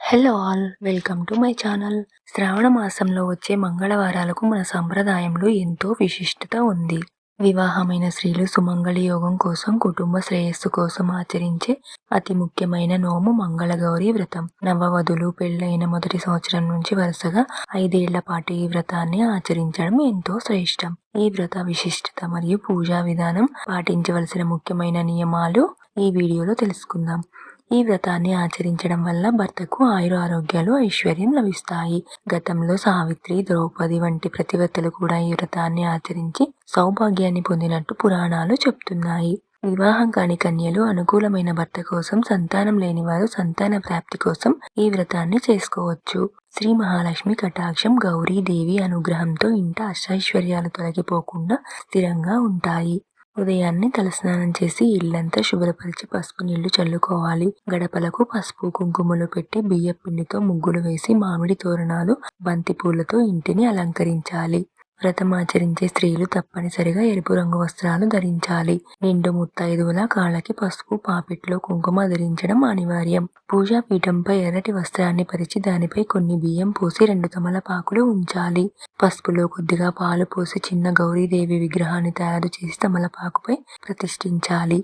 Hello all, welcome to my channel. Shravana మాసంలో వచ్చే మంగళవారాలకు మన సంప్రదాయంలో ఎంతో విశిష్టత ఉంది. వివాహమైన స్త్రీలు సుమంగళి యోగం కోసం, కుటుంబ శ్రేయస్సు కోసం ఆచరించే అతి ముఖ్యమైన నోము మంగళగౌరి వ్రతం. నవవధులు పెళ్లైన మొదటి సంవత్సరం నుంచి వరుసగా 5 ఏళ్ల పాటు ఈ వ్రతాన్ని ఆచరించడం ఎంతో శ్రేష్టం. ఈ వ్రత విశిష్టత మరియు పూజా విధానం, పాటించవలసిన ముఖ్యమైన నియమాలు ఈ వీడియోలో తెలుసుకుందాం. ఈ వ్రతాన్ని ఆచరించడం వల్ల భర్తకు ఆరోగ్యాలు ఐశ్వర్యం లభిస్తాయి. గతంలో సావిత్రి, ద్రౌపది వంటి ప్రతివ్రతలు కూడా ఈ వ్రతాన్ని ఆచరించి సౌభాగ్యాన్ని పొందినట్టు పురాణాలు చెప్తున్నాయి. వివాహం కాని కన్యలు అనుకూలమైన భర్త కోసం, సంతానం లేని వారు సంతాన ప్రాప్తి కోసం ఈ వ్రతాన్ని చేసుకోవచ్చు. శ్రీ మహాలక్ష్మి కటాక్షం, గౌరీదేవి అనుగ్రహంతో ఇంట అష్టైశ్వర్యాలు తొలగిపోకుండా స్థిరంగా ఉంటాయి. ఉదయాన్నే తలస్నానం చేసి ఇల్లంతా శుభ్రపరిచి పసుపు నీళ్లు చల్లుకోవాలి. గడపలకు పసుపు కుంకుమలు పెట్టి బియ్యం పిండితో ముగ్గులు వేసి మామిడి తోరణాలు, బంతి పూలతో ఇంటిని అలంకరించాలి. వ్రతం ఆచరించే స్త్రీలు తప్పనిసరిగా ఎరుపు రంగు వస్త్రాలు ధరించాలి. నిండు ముత్తైదువుల కాళ్ళకి పసుపు, పాపిట్లో కుంకుమ ధరించడం అనివార్యం. పూజా పీఠంపై ఎర్రటి వస్త్రాన్ని పరిచి దానిపై కొన్ని బియ్యం పోసి 2 తమలపాకులు ఉంచాలి. పసుపులో కొద్దిగా పాలు పోసి చిన్న గౌరీదేవి విగ్రహాన్ని తయారు చేసి తమలపాకుపై ప్రతిష్ఠించాలి,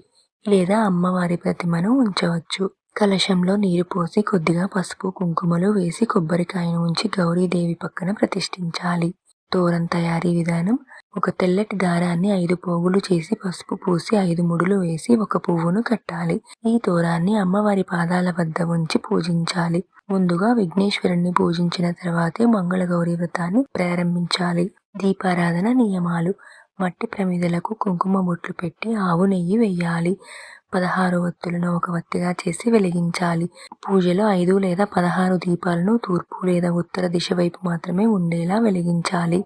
లేదా అమ్మవారి ప్రతిమను ఉంచవచ్చు. కలశంలో నీరు పోసి కొద్దిగా పసుపు కుంకుమలు వేసి కొబ్బరికాయను ఉంచి గౌరీదేవి పక్కన ప్రతిష్ఠించాలి. తోరం తయారీ విధానం: ఒక తెల్లటి దారాన్ని 5 పోగులు చేసి పసుపు పూసి 5 ముడులు వేసి ఒక పువ్వును కట్టాలి. ఈ తోరాన్ని అమ్మవారి పాదాల వద్ద ఉంచి పూజించాలి. ముందుగా విఘ్నేశ్వరుణ్ణి పూజించిన తర్వాతే మంగళగౌరి వ్రతాన్ని ప్రారంభించాలి. దీపారాధన నియమాలు: మట్టి ప్రమిదలకు కుంకుమ బొట్లు పెట్టి ఆవు నెయ్యి వెయ్యాలి. 16 ఒత్తులను ఒక వత్తిగా చేసి వెలిగించాలి. పూజలో 5 లేదా 16 దీపాలను తూర్పు లేదా ఉత్తర దిశ వైపు మాత్రమే ఉండేలా వెలిగించాలి.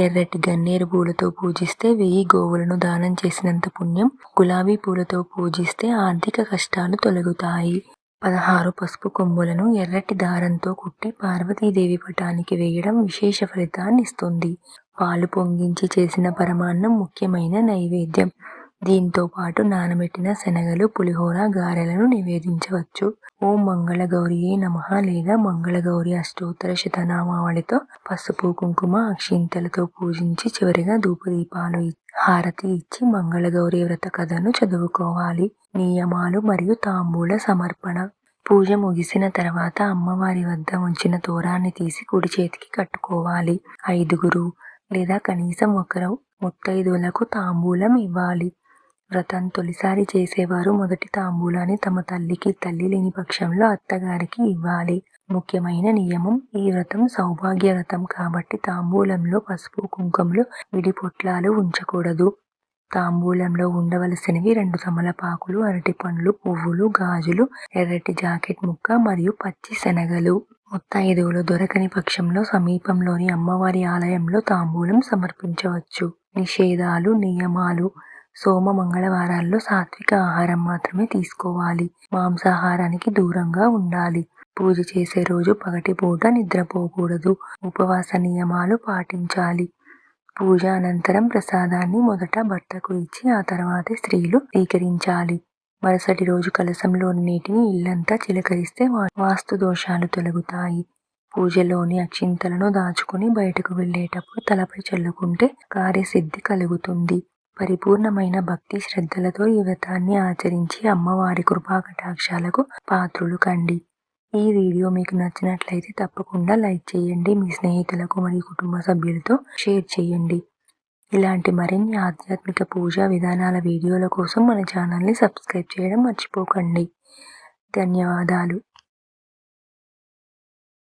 ఎర్రటి గన్నేరు పూలతో పూజిస్తే 1000 గోవులను దానం చేసినంత పుణ్యం. గులాబీ పూలతో పూజిస్తే ఆర్థిక కష్టాలు తొలగుతాయి. 16 పసుపు కొమ్ములను ఎర్రటి దారంతో కుట్టి పార్వతీదేవి పటానికి వేయడం విశేష ఫలితాన్ని ఇస్తుంది. పాలు పొంగించి చేసిన పరమాన్నం ముఖ్యమైన నైవేద్యం. దీంతో పాటు నానబెట్టిన శనగలు, పులిహోర, గారెలను నివేదించవచ్చు. ఓం మంగళగౌరియే నమః లేదా మంగళగౌరి అష్టోత్తర శతనామావళితో పసుపు కుంకుమ అక్షింతలతో పూజించి చివరిగా ధూపదీపాలు హారతి ఇచ్చి మంగళగౌరి వ్రత కథను చదువుకోవాలి. నియమాలు మరియు తాంబూల సమర్పణ: పూజ ముగిసిన తర్వాత అమ్మవారి వద్ద ఉంచిన తోరాన్ని తీసి కుడి చేతికి కట్టుకోవాలి. 5 లేదా కనీసం 1 ముత్తైదువులకు తాంబూలం ఇవ్వాలి. వ్రతం తొలిసారి చేసేవారు మొదటి తాంబూలాన్ని తమ తల్లికి, తల్లి లేని పక్షంలో అత్తగారికి ఇవ్వాలి. ముఖ్యమైన నియమం: ఈ వ్రతం సౌభాగ్య వ్రతం కాబట్టి తాంబూలంలో పసుపు కుంకుమలు, విడి పొట్లాలు ఉంచకూడదు. తాంబూలంలో ఉండవలసినవి 2 తమలపాకులు, అరటిపండ్లు, పువ్వులు, గాజులు, ఎర్రటి జాకెట్ ముక్క మరియు పచ్చి శనగలు. ముత్తైదువులు దొరకని పక్షంలో సమీపంలోని అమ్మవారి ఆలయంలో తాంబూలం సమర్పించవచ్చు. నిషేధాలు, నియమాలు: సోమ మంగళవారాల్లో సాత్విక ఆహారం మాత్రమే తీసుకోవాలి. మాంసాహారానికి దూరంగా ఉండాలి. పూజ చేసే రోజు పగటిపూట నిద్రపోకూడదు. ఉపవాస నియమాలు పాటించాలి. పూజ అనంతరం ప్రసాదాన్ని మొదట భర్తకు ఇచ్చి ఆ తర్వాతే స్త్రీలు స్వీకరించాలి. మరుసటి రోజు కలశంలోని నీటిని ఇల్లంతా చిలకరిస్తే వాస్తు దోషాలు తొలగుతాయి. పూజలోని అక్షింతలను దాచుకుని బయటకు వెళ్ళేటప్పుడు తలపై చల్లుకుంటే కార్యసిద్ధి కలుగుతుంది. పరిపూర్ణమైన భక్తి శ్రద్ధలతో ఈ వ్రతాన్ని ఆచరించి అమ్మవారి కృపా కటాక్షాలకు పాత్రులు కండి. ఈ వీడియో మీకు నచ్చినట్లయితే తప్పకుండా లైక్ చేయండి. మీ స్నేహితులకు మరియు కుటుంబ సభ్యులతో షేర్ చేయండి. ఇలాంటి మరిన్ని ఆధ్యాత్మిక పూజా విధానాల వీడియోల కోసం మన ఛానల్ని సబ్స్క్రైబ్ చేయడం మర్చిపోకండి. ధన్యవాదాలు.